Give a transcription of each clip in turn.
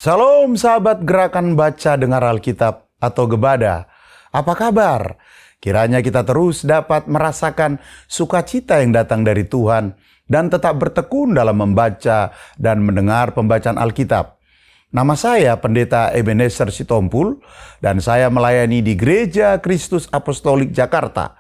Salam sahabat gerakan baca dengar Alkitab atau Gebada. Apa kabar? Kiranya kita terus dapat merasakan sukacita yang datang dari Tuhan dan tetap bertekun dalam membaca dan mendengar pembacaan Alkitab. Nama saya Pendeta Ebenezer Sitompul dan saya melayani di Gereja Kristus Apostolik Jakarta.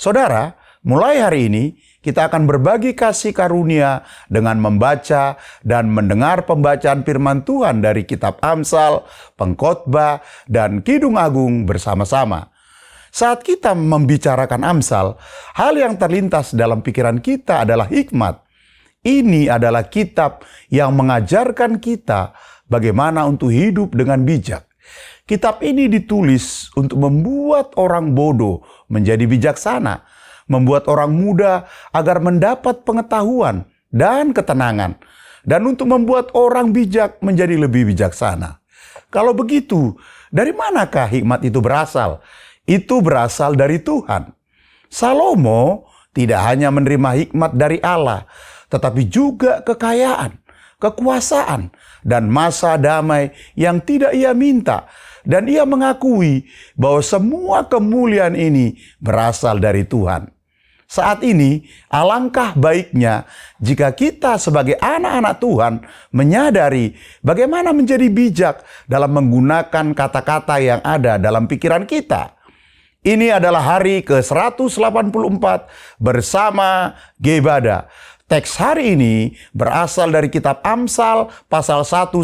Saudara, mulai hari ini kita akan berbagi kasih karunia dengan membaca dan mendengar pembacaan firman Tuhan dari kitab Amsal, Pengkhotbah, dan Kidung Agung bersama-sama. Saat kita membicarakan Amsal, hal yang terlintas dalam pikiran kita adalah hikmat. Ini adalah kitab yang mengajarkan kita bagaimana untuk hidup dengan bijak. Kitab ini ditulis untuk membuat orang bodoh menjadi bijaksana, membuat orang muda agar mendapat pengetahuan dan ketenangan, dan untuk membuat orang bijak menjadi lebih bijaksana. Kalau begitu, dari manakah hikmat itu berasal? Itu berasal dari Tuhan. Salomo tidak hanya menerima hikmat dari Allah, tetapi juga kekayaan, kekuasaan, dan masa damai yang tidak ia minta. Dan ia mengakui bahwa semua kemuliaan ini berasal dari Tuhan. Saat ini, alangkah baiknya jika kita sebagai anak-anak Tuhan menyadari bagaimana menjadi bijak dalam menggunakan kata-kata yang ada dalam pikiran kita. Ini adalah hari ke-184 bersama Gebada. Teks hari ini berasal dari kitab Amsal pasal 1-5.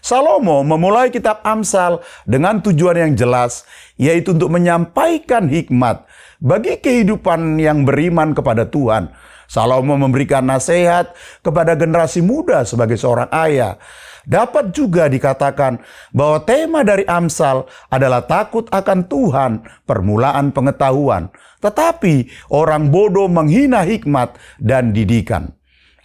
Salomo memulai kitab Amsal dengan tujuan yang jelas, yaitu untuk menyampaikan hikmat bagi kehidupan yang beriman kepada Tuhan. Salomo memberikan nasihat kepada generasi muda sebagai seorang ayah. Dapat juga dikatakan bahwa tema dari Amsal adalah takut akan Tuhan, permulaan pengetahuan. Tetapi orang bodoh menghina hikmat dan didikan.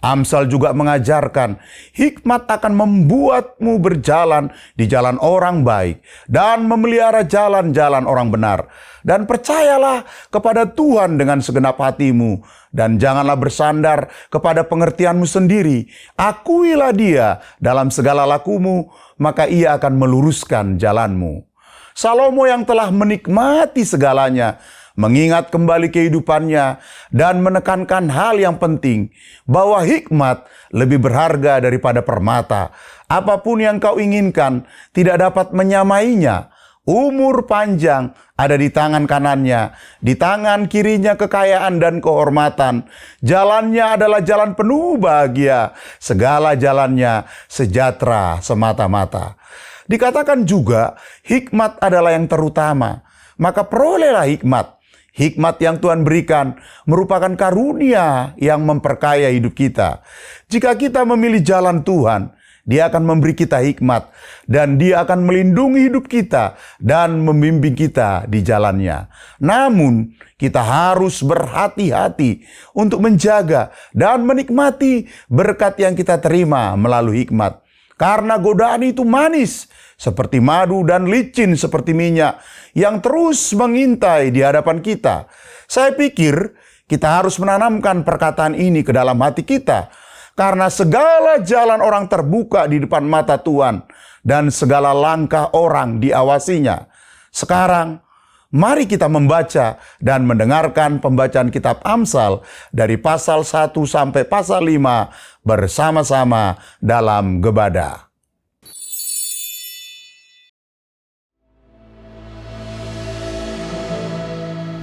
Amsal juga mengajarkan hikmat akan membuatmu berjalan di jalan orang baik dan memelihara jalan-jalan orang benar. Dan percayalah kepada Tuhan dengan segenap hatimu dan janganlah bersandar kepada pengertianmu sendiri. Akuilah Dia dalam segala lakumu, maka Ia akan meluruskan jalanmu. Salomo yang telah menikmati segalanya mengingat kembali kehidupannya dan menekankan hal yang penting, bahwa hikmat lebih berharga daripada permata. Apapun yang kau inginkan tidak dapat menyamainya. Umur panjang ada di tangan kanannya, di tangan kirinya kekayaan dan kehormatan. Jalannya adalah jalan penuh bahagia, segala jalannya sejahtera semata-mata. Dikatakan juga hikmat adalah yang terutama, maka perolehlah hikmat. Hikmat yang Tuhan berikan merupakan karunia yang memperkaya hidup kita. Jika kita memilih jalan Tuhan, Dia akan memberi kita hikmat dan Dia akan melindungi hidup kita dan membimbing kita di jalannya. Namun, kita harus berhati-hati untuk menjaga dan menikmati berkat yang kita terima melalui hikmat. Karena godaan itu manis seperti madu dan licin seperti minyak yang terus mengintai di hadapan kita. Saya pikir kita harus menanamkan perkataan ini ke dalam hati kita. Karena segala jalan orang terbuka di depan mata Tuhan dan segala langkah orang diawasinya. Sekarang, mari kita membaca dan mendengarkan pembacaan kitab Amsal dari pasal 1 sampai pasal 5 bersama-sama dalam Gebada.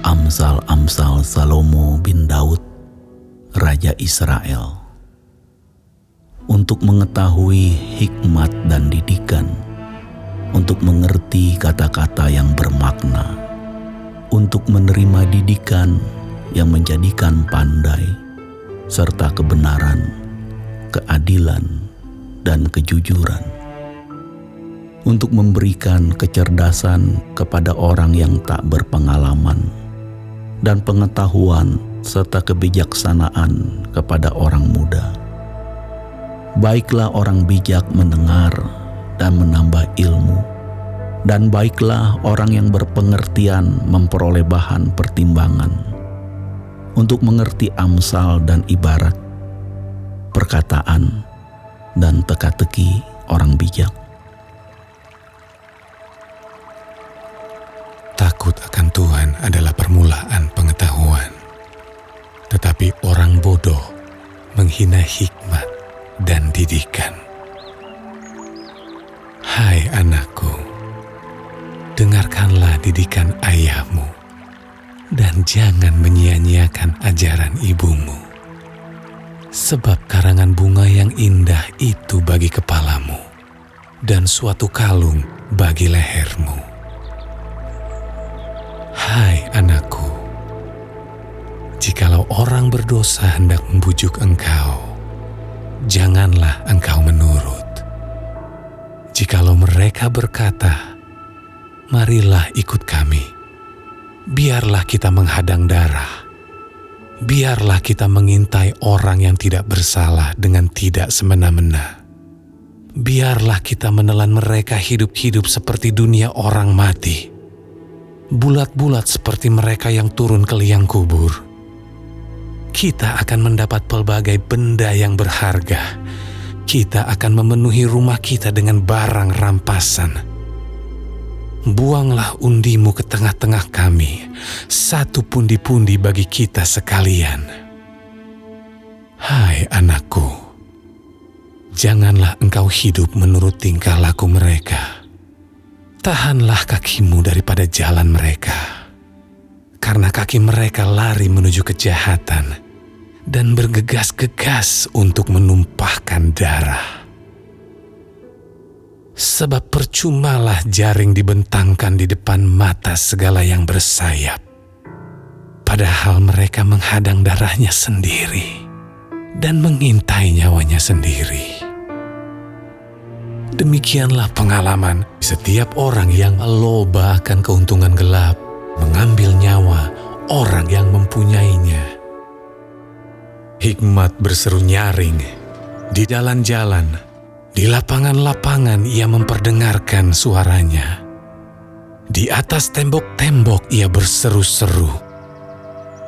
Amsal-amsal Salomo bin Daud, Raja Israel. Untuk mengetahui hikmat dan didikan, untuk mengerti kata-kata yang bermakna, untuk menerima didikan yang menjadikan pandai, serta kebenaran, keadilan, dan kejujuran. Untuk memberikan kecerdasan kepada orang yang tak berpengalaman, dan pengetahuan serta kebijaksanaan kepada orang muda. Baiklah orang bijak mendengar dan menambah ilmu, dan baiklah orang yang berpengertian memperoleh bahan pertimbangan, untuk mengerti amsal dan ibarat, perkataan dan teka-teki orang bijak. Takut akan Tuhan adalah permulaan pengetahuan, tetapi orang bodoh menghina hikmat dan didikan. Hai anakku, dengarkanlah didikan ayahmu, dan jangan menyia-nyiakan ajaran ibumu. Sebab karangan bunga yang indah itu bagi kepalamu, dan suatu kalung bagi lehermu. Hai anakku, jikalau orang berdosa hendak membujuk engkau, janganlah engkau menurut. Jikalau mereka berkata, marilah ikut kami, biarlah kita menghadang darah, biarlah kita mengintai orang yang tidak bersalah dengan tidak semena-mena. Biarlah kita menelan mereka hidup-hidup seperti dunia orang mati, bulat-bulat seperti mereka yang turun ke liang kubur. Kita akan mendapat pelbagai benda yang berharga. Kita akan memenuhi rumah kita dengan barang rampasan. Buanglah undimu ke tengah-tengah kami, satu pundi-pundi bagi kita sekalian. Hai anakku, janganlah engkau hidup menurut tingkah laku mereka. Tahanlah kakimu daripada jalan mereka, karena kaki mereka lari menuju kejahatan dan bergegas-gegas untuk menumpahkan darah. Sebab percumalah jaring dibentangkan di depan mata segala yang bersayap, padahal mereka menghadang darahnya sendiri dan mengintai nyawanya sendiri. Demikianlah pengalaman setiap orang yang loba akan keuntungan gelap, mengambil nyawa orang yang mempunyainya. Hikmat berseru nyaring, di jalan-jalan, di lapangan-lapangan ia memperdengarkan suaranya. Di atas tembok-tembok ia berseru-seru.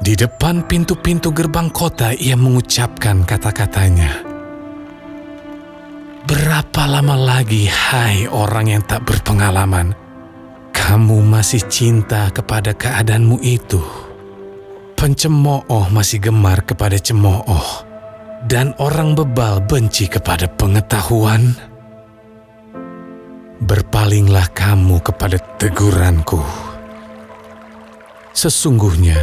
Di depan pintu-pintu gerbang kota ia mengucapkan kata-katanya. Berapa lama lagi, hai orang yang tak berpengalaman, kamu masih cinta kepada keadaanmu itu? Pencemooh masih gemar kepada cemooh, dan orang bebal benci kepada pengetahuan. Berpalinglah kamu kepada teguranku. Sesungguhnya,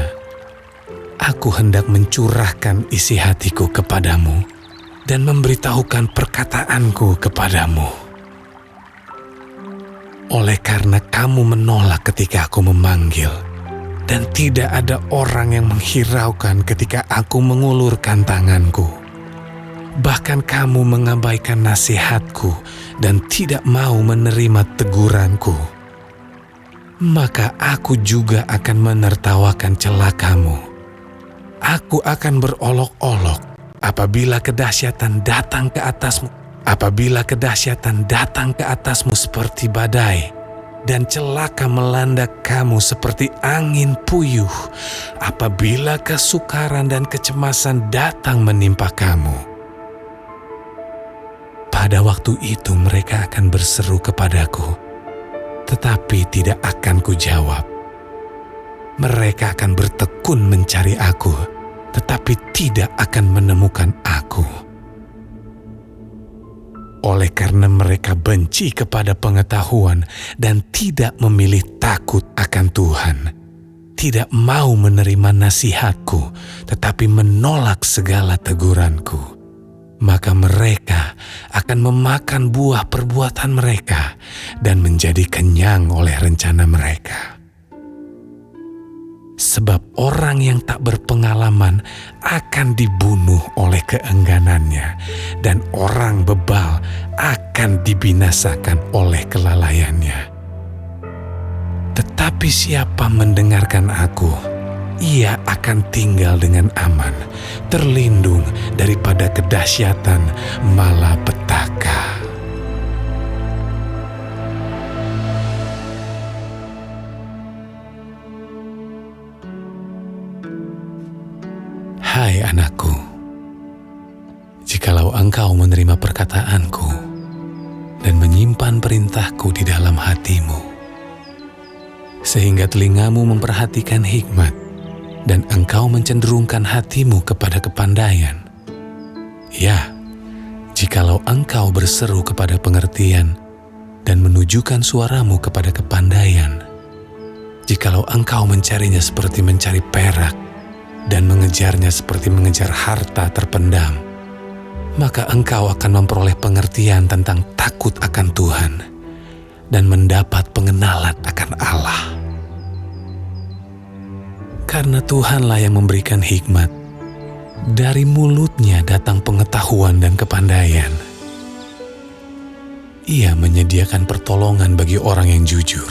aku hendak mencurahkan isi hatiku kepadamu dan memberitahukan perkataanku kepadamu. Oleh karena kamu menolak ketika aku memanggil, dan tidak ada orang yang menghiraukan ketika aku mengulurkan tanganku. Bahkan kamu mengabaikan nasihatku dan tidak mau menerima teguranku. Maka aku juga akan menertawakan celakamu. Aku akan berolok-olok apabila kedahsyatan datang ke atasmu. Apabila kedahsyatan datang ke atasmu seperti badai, dan celaka melanda kamu seperti angin puyuh, apabila kesukaran dan kecemasan datang menimpa kamu. Pada waktu itu mereka akan berseru kepadaku, tetapi tidak akan kujawab. Mereka akan bertekun mencari aku, tetapi tidak akan menemukan aku. Oleh karena mereka benci kepada pengetahuan dan tidak memilih takut akan Tuhan, tidak mau menerima nasihatku, tetapi menolak segala teguranku, maka mereka akan memakan buah perbuatan mereka dan menjadi kenyang oleh rencana mereka. Sebab orang yang tak berpengalaman akan dibunuh oleh keengganannya, dan orang bebal akan dibinasakan oleh kelalaiannya. Tetapi siapa mendengarkan aku, ia akan tinggal dengan aman, terlindung daripada kedahsyatan malapetaka. Hai anakku, jikalau engkau menerima perkataanku dan menyimpan perintahku di dalam hatimu, sehingga telingamu memperhatikan hikmat dan engkau mencenderungkan hatimu kepada kepandaian. Ya, jikalau engkau berseru kepada pengertian dan menunjukkan suaramu kepada kepandaian, jikalau engkau mencarinya seperti mencari perak dan mengejarnya seperti mengejar harta terpendam, maka engkau akan memperoleh pengertian tentang takut akan Tuhan dan mendapat pengenalan akan Allah. Karena Tuhanlah yang memberikan hikmat, dari mulutnya datang pengetahuan dan kepandaian. Ia menyediakan pertolongan bagi orang yang jujur,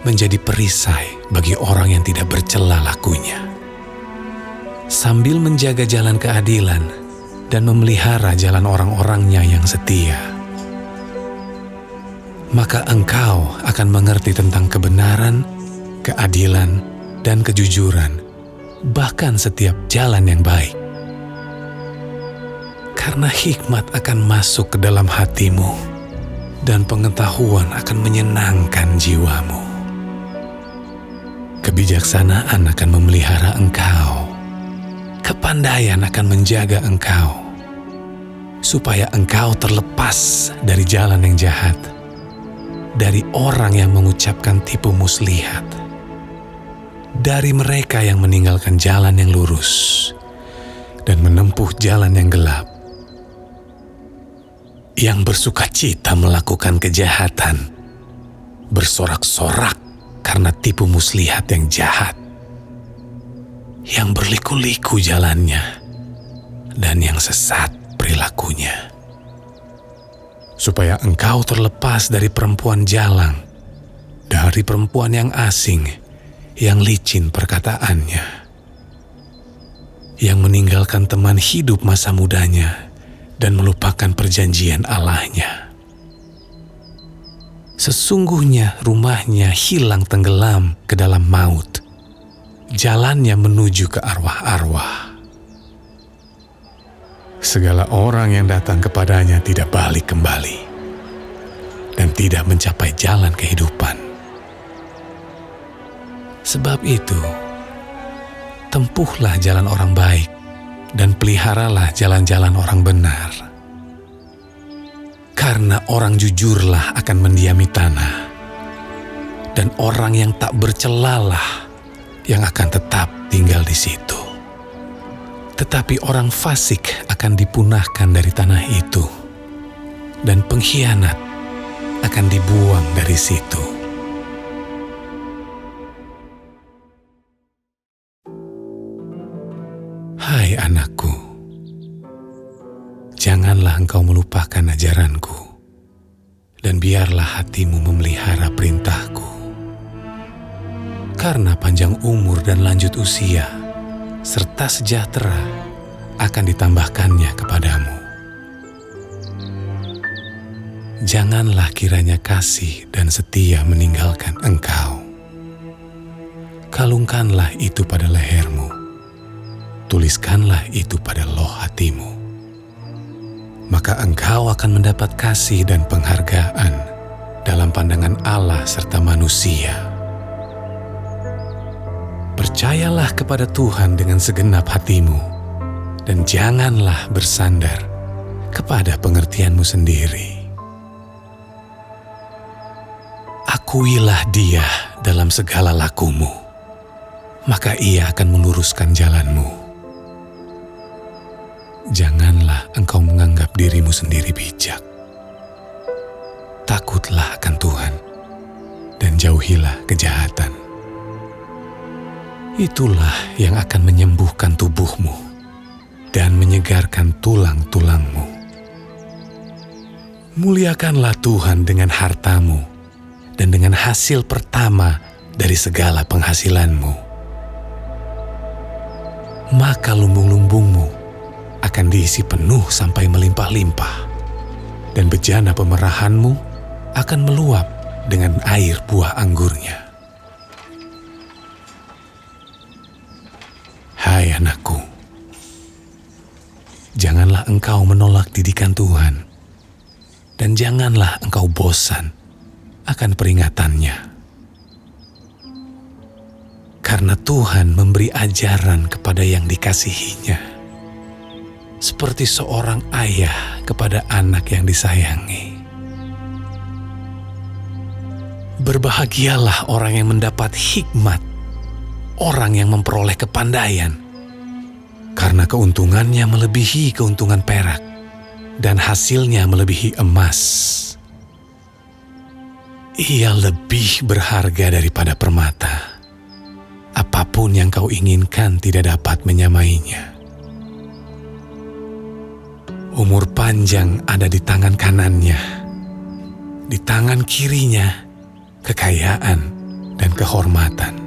menjadi perisai bagi orang yang tidak bercela lakunya, sambil menjaga jalan keadilan dan memelihara jalan orang-orangnya yang setia. Maka engkau akan mengerti tentang kebenaran, keadilan, dan kejujuran, bahkan setiap jalan yang baik. Karena hikmat akan masuk ke dalam hatimu, dan pengetahuan akan menyenangkan jiwamu. Kebijaksanaan akan memelihara engkau, kepandaian akan menjaga engkau, supaya engkau terlepas dari jalan yang jahat, dari orang yang mengucapkan tipu muslihat, dari mereka yang meninggalkan jalan yang lurus dan menempuh jalan yang gelap, yang bersukacita melakukan kejahatan, bersorak-sorak karena tipu muslihat yang jahat, yang berliku-liku jalannya, dan yang sesat perilakunya. Supaya engkau terlepas dari perempuan jalang, dari perempuan yang asing, yang licin perkataannya, yang meninggalkan teman hidup masa mudanya dan melupakan perjanjian Allahnya. Sesungguhnya rumahnya hilang tenggelam ke dalam maut, jalannya menuju ke arwah-arwah. Segala orang yang datang kepadanya tidak balik kembali dan tidak mencapai jalan kehidupan. Sebab itu, tempuhlah jalan orang baik dan peliharalah jalan-jalan orang benar. Karena orang jujurlah akan mendiami tanah, dan orang yang tak bercelalah yang akan tetap tinggal di situ. Tetapi orang fasik akan dipunahkan dari tanah itu, dan pengkhianat akan dibuang dari situ. Hai anakku, janganlah engkau melupakan ajaranku, dan biarlah hatimu memelihara perintahku. Karena panjang umur dan lanjut usia, serta sejahtera akan ditambahkannya kepadamu. Janganlah kiranya kasih dan setia meninggalkan engkau. Kalungkanlah itu pada lehermu, tuliskanlah itu pada loh hatimu. Maka engkau akan mendapat kasih dan penghargaan dalam pandangan Allah serta manusia. Percayalah kepada Tuhan dengan segenap hatimu, dan janganlah bersandar kepada pengertianmu sendiri. Akuilah Dia dalam segala lakumu, maka Ia akan meluruskan jalanmu. Janganlah engkau menganggap dirimu sendiri bijak. Takutlah akan Tuhan, dan jauhilah kejahatan. Itulah yang akan menyembuhkan tubuhmu dan menyegarkan tulang-tulangmu. Muliakanlah Tuhan dengan hartamu dan dengan hasil pertama dari segala penghasilanmu. Maka lumbung-lumbungmu akan diisi penuh sampai melimpah-limpah, dan bejana pemerahanmu akan meluap dengan air buah anggurnya. Hai anakku, janganlah engkau menolak didikan Tuhan, dan janganlah engkau bosan akan peringatannya. Karena Tuhan memberi ajaran kepada yang dikasihinya, seperti seorang ayah kepada anak yang disayangi. Berbahagialah orang yang mendapat hikmat, orang yang memperoleh kepandaian, karena keuntungannya melebihi keuntungan perak, dan hasilnya melebihi emas. Ia lebih berharga daripada permata. Apapun yang kau inginkan tidak dapat menyamainya. Umur panjang ada di tangan kanannya, di tangan kirinya kekayaan dan kehormatan.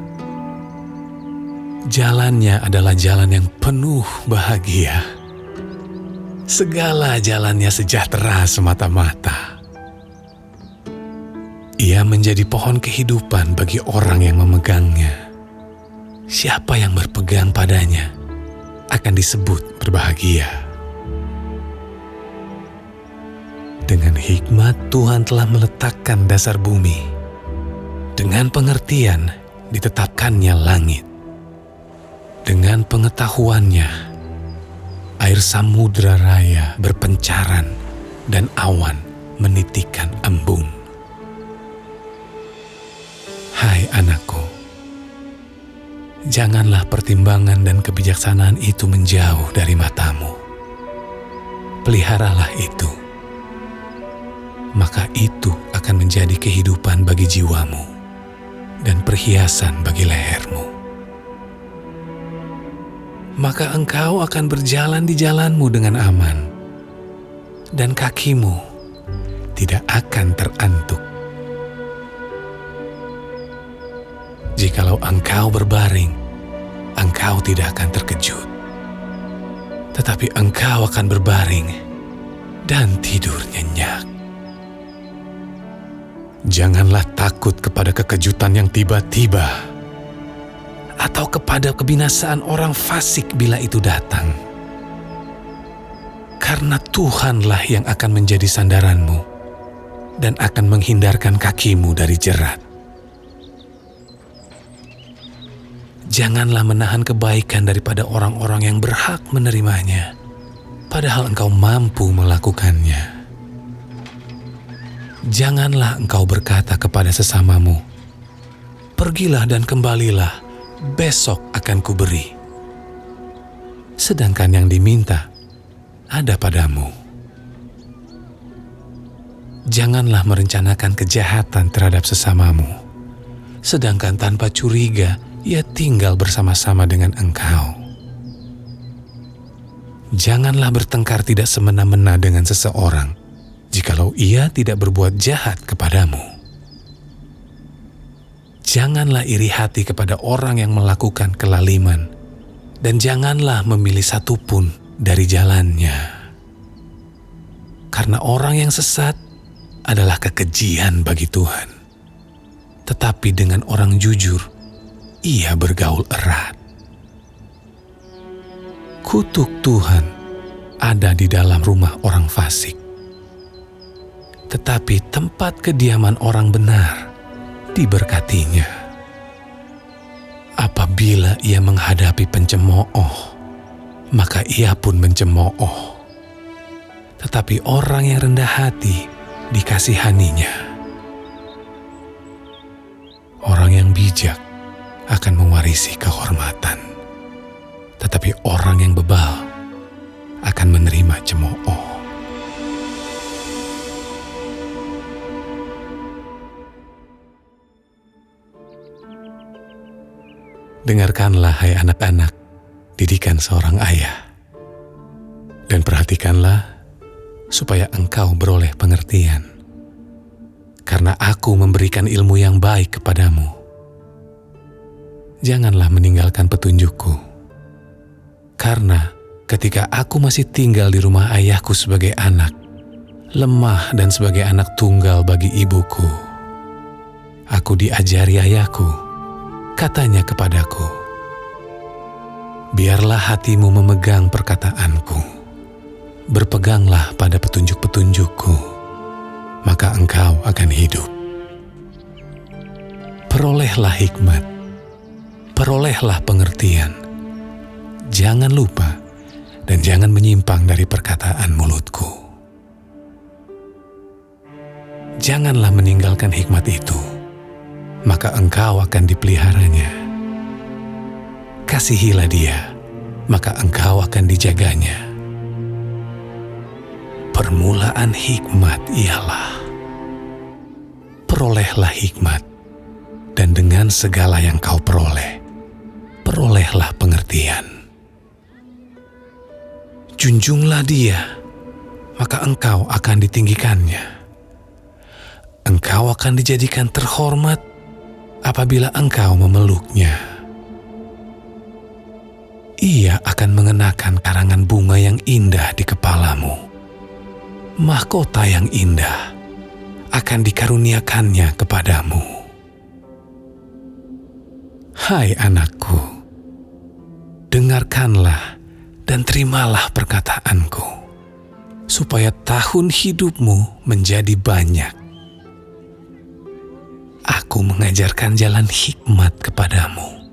Jalannya adalah jalan yang penuh bahagia. Segala jalannya sejahtera semata-mata. Ia menjadi pohon kehidupan bagi orang yang memegangnya. Siapa yang berpegang padanya akan disebut berbahagia. Dengan hikmat Tuhan telah meletakkan dasar bumi. Dengan pengertian ditetapkannya langit. Dengan pengetahuannya, air samudra raya berpencaran dan awan menitikan embun. Hai anakku, janganlah pertimbangan dan kebijaksanaan itu menjauh dari matamu. Peliharalah itu, maka itu akan menjadi kehidupan bagi jiwamu dan perhiasan bagi lehermu. Maka engkau akan berjalan di jalanmu dengan aman, dan kakimu tidak akan terantuk. Jikalau engkau berbaring, engkau tidak akan terkejut. Tetapi engkau akan berbaring dan tidur nyenyak. Janganlah takut kepada kekejutan yang tiba-tiba, atau kepada kebinasaan orang fasik bila itu datang. Karena Tuhanlah yang akan menjadi sandaranmu dan akan menghindarkan kakimu dari jerat. Janganlah menahan kebaikan daripada orang-orang yang berhak menerimanya, padahal engkau mampu melakukannya. Janganlah engkau berkata kepada sesamamu, "Pergilah dan kembalilah, besok akan kuberi," sedangkan yang diminta ada padamu. Janganlah merencanakan kejahatan terhadap sesamamu, sedangkan tanpa curiga ia tinggal bersama-sama dengan engkau. Janganlah bertengkar tidak semena-mena dengan seseorang, jikalau ia tidak berbuat jahat kepadamu. Janganlah iri hati kepada orang yang melakukan kelaliman, dan janganlah memilih satupun dari jalannya. Karena orang yang sesat adalah kekejian bagi Tuhan, tetapi dengan orang jujur, ia bergaul erat. Kutuk Tuhan ada di dalam rumah orang fasik, tetapi tempat kediaman orang benar diberkatinya. Apabila ia menghadapi pencemooh, maka ia pun mencemooh. Tetapi orang yang rendah hati dikasihaninya. Orang yang bijak akan mewarisi kehormatan, tetapi orang yang bebal akan menerima cemooh. Dengarkanlah, hai anak-anak, didikan seorang ayah, dan perhatikanlah supaya engkau beroleh pengertian, karena aku memberikan ilmu yang baik kepadamu. Janganlah meninggalkan petunjukku, karena ketika aku masih tinggal di rumah ayahku sebagai anak, lemah dan sebagai anak tunggal bagi ibuku, aku diajari ayahku. Katanya kepadaku, "Biarlah hatimu memegang perkataanku, berpeganglah pada petunjuk-petunjukku, maka engkau akan hidup. Perolehlah hikmat, perolehlah pengertian. Jangan lupa dan jangan menyimpang dari perkataan mulutku. Janganlah meninggalkan hikmat itu, maka engkau akan dipeliharanya. Kasihilah dia, maka engkau akan dijaganya. Permulaan hikmat ialah, perolehlah hikmat, dan dengan segala yang kau peroleh, perolehlah pengertian. Junjunglah dia, maka engkau akan ditinggikannya. Engkau akan dijadikan terhormat apabila engkau memeluknya. Ia akan mengenakan karangan bunga yang indah di kepalamu. Mahkota yang indah akan dikaruniakannya kepadamu. Hai anakku, dengarkanlah dan terimalah perkataanku, supaya tahun hidupmu menjadi banyak. Aku mengajarkan jalan hikmat kepadamu.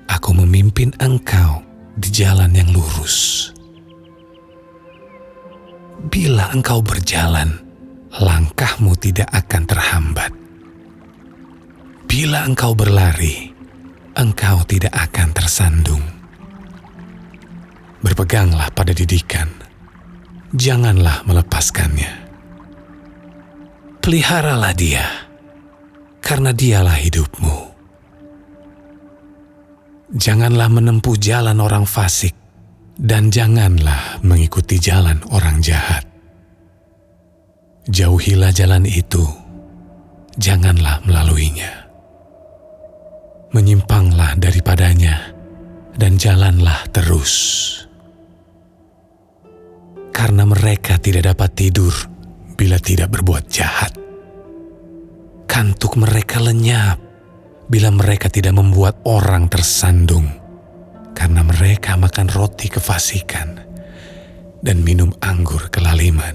Aku memimpin engkau di jalan yang lurus. Bila engkau berjalan, langkahmu tidak akan terhambat. Bila engkau berlari, engkau tidak akan tersandung. Berpeganglah pada didikan, janganlah melepaskannya. Peliharalah dia, karena dialah hidupmu. Janganlah menempuh jalan orang fasik, dan janganlah mengikuti jalan orang jahat. Jauhilah jalan itu, janganlah melaluinya. Menyimpanglah daripadanya, dan jalanlah terus. Karena mereka tidak dapat tidur bila tidak berbuat jahat. Kantuk mereka lenyap bila mereka tidak membuat orang tersandung, karena mereka makan roti kefasikan dan minum anggur kelaliman.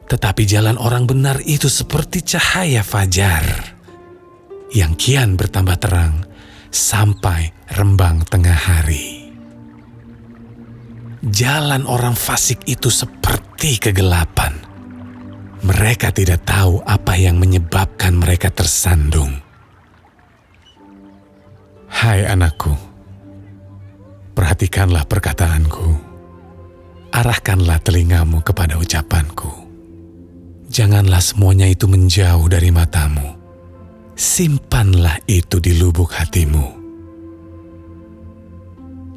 Tetapi jalan orang benar itu seperti cahaya fajar, yang kian bertambah terang sampai rembang tengah hari. Jalan orang fasik itu seperti kegelapan. Mereka tidak tahu apa yang menyebabkan mereka tersandung. Hai anakku, perhatikanlah perkataanku. Arahkanlah telingamu kepada ucapanku. Janganlah semuanya itu menjauh dari matamu. Simpanlah itu di lubuk hatimu.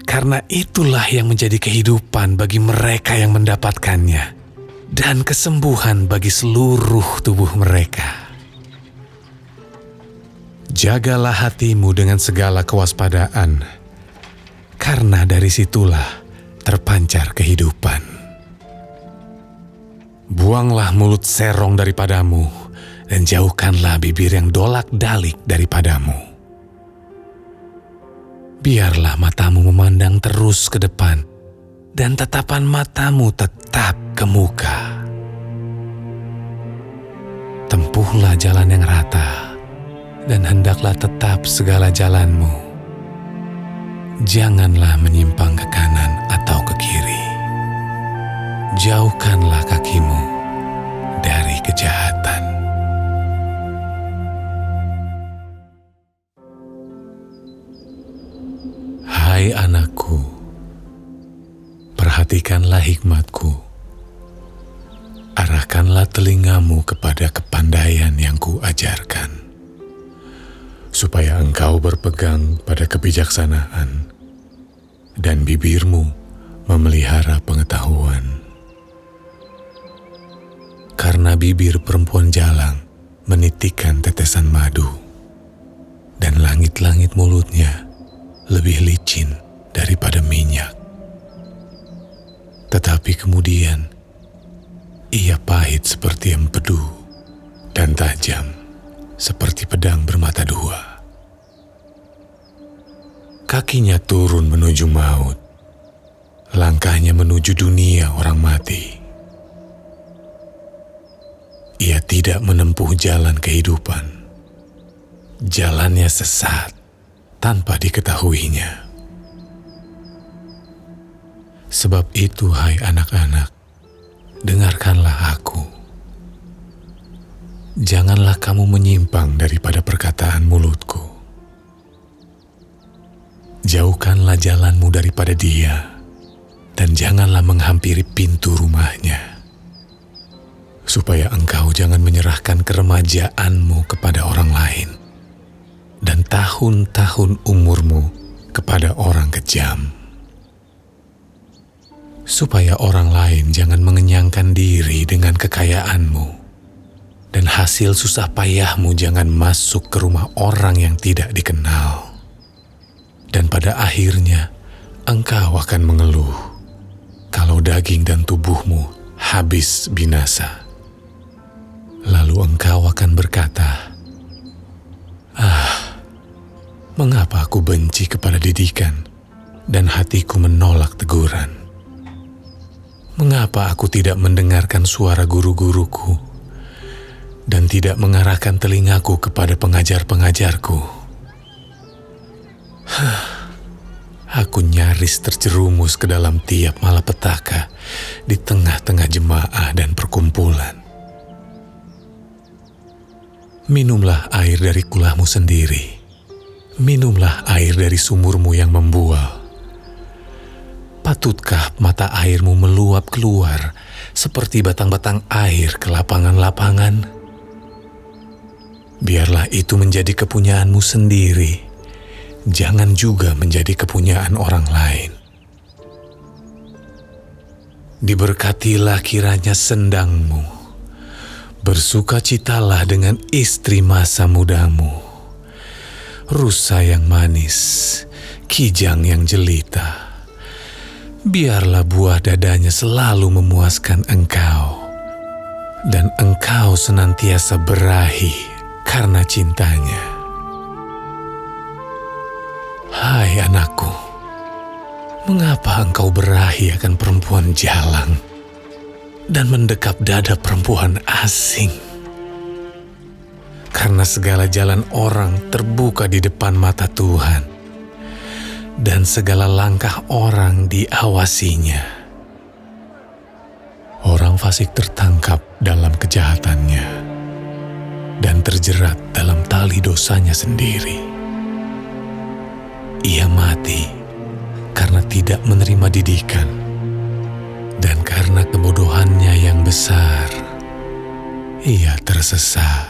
Karena itulah yang menjadi kehidupan bagi mereka yang mendapatkannya, dan kesembuhan bagi seluruh tubuh mereka. Jagalah hatimu dengan segala kewaspadaan, karena dari situlah terpancar kehidupan. Buanglah mulut serong daripadamu, dan jauhkanlah bibir yang dolak-dalik daripadamu. Biarlah matamu memandang terus ke depan, dan tatapan matamu tetap ke muka. Tempuhlah jalan yang rata, dan hendaklah tetap segala jalanmu. Janganlah menyimpang ke kanan atau ke kiri. Jauhkanlah kakimu dari kejahatan. Hai anakku, perhatikanlah hikmatku. Arahkanlah telingamu kepada kepandaian yang kuajarkan, supaya engkau berpegang pada kebijaksanaan, dan bibirmu memelihara pengetahuan. Karena bibir perempuan jalang menitikkan tetesan madu, dan langit-langit mulutnya lebih licin daripada minyak. Tetapi kemudian ia pahit seperti empedu dan tajam seperti pedang bermata dua. Kakinya turun menuju maut, langkahnya menuju dunia orang mati. ia tidak menempuh jalan kehidupan. Jalannya sesat tanpa diketahuinya. Sebab itu, hai anak-anak, dengarkanlah aku. Janganlah kamu menyimpang daripada perkataan mulutku. Jauhkanlah jalanmu daripada dia, dan janganlah menghampiri pintu rumahnya, supaya engkau jangan menyerahkan keremajaanmu kepada orang lain, dan tahun-tahun umurmu kepada orang kejam. Supaya orang lain jangan mengenyangkan diri dengan kekayaanmu, dan hasil susah payahmu jangan masuk ke rumah orang yang tidak dikenal. Dan pada akhirnya engkau akan mengeluh kalau daging dan tubuhmu habis binasa. Lalu engkau akan berkata, mengapa aku benci kepada didikan dan hatiku menolak teguran? Mengapa aku tidak mendengarkan suara guru-guruku dan tidak mengarahkan telingaku kepada pengajar-pengajarku? Aku nyaris terjerumus ke dalam tiap malapetaka di tengah-tengah jemaah dan perkumpulan. Minumlah air dari kulahmu sendiri. Minumlah air dari sumurmu yang membual. Patutkah mata airmu meluap keluar seperti batang-batang air ke lapangan-lapangan? Biarlah itu menjadi kepunyaanmu sendiri. Jangan juga menjadi kepunyaan orang lain. Diberkatilah kiranya sendangmu. Bersukacitalah dengan istri masa mudamu. Rusa yang manis, kijang yang jelita. Biarlah buah dadanya selalu memuaskan engkau, dan engkau senantiasa berahi karena cintanya. Hai anakku, mengapa engkau berahi akan perempuan jalang dan mendekap dada perempuan asing? Karena segala jalan orang terbuka di depan mata Tuhan, dan segala langkah orang diawasinya. Orang fasik tertangkap dalam kejahatannya dan terjerat dalam tali dosanya sendiri. Ia mati karena tidak menerima didikan, dan karena kebodohannya yang besar, ia tersesat.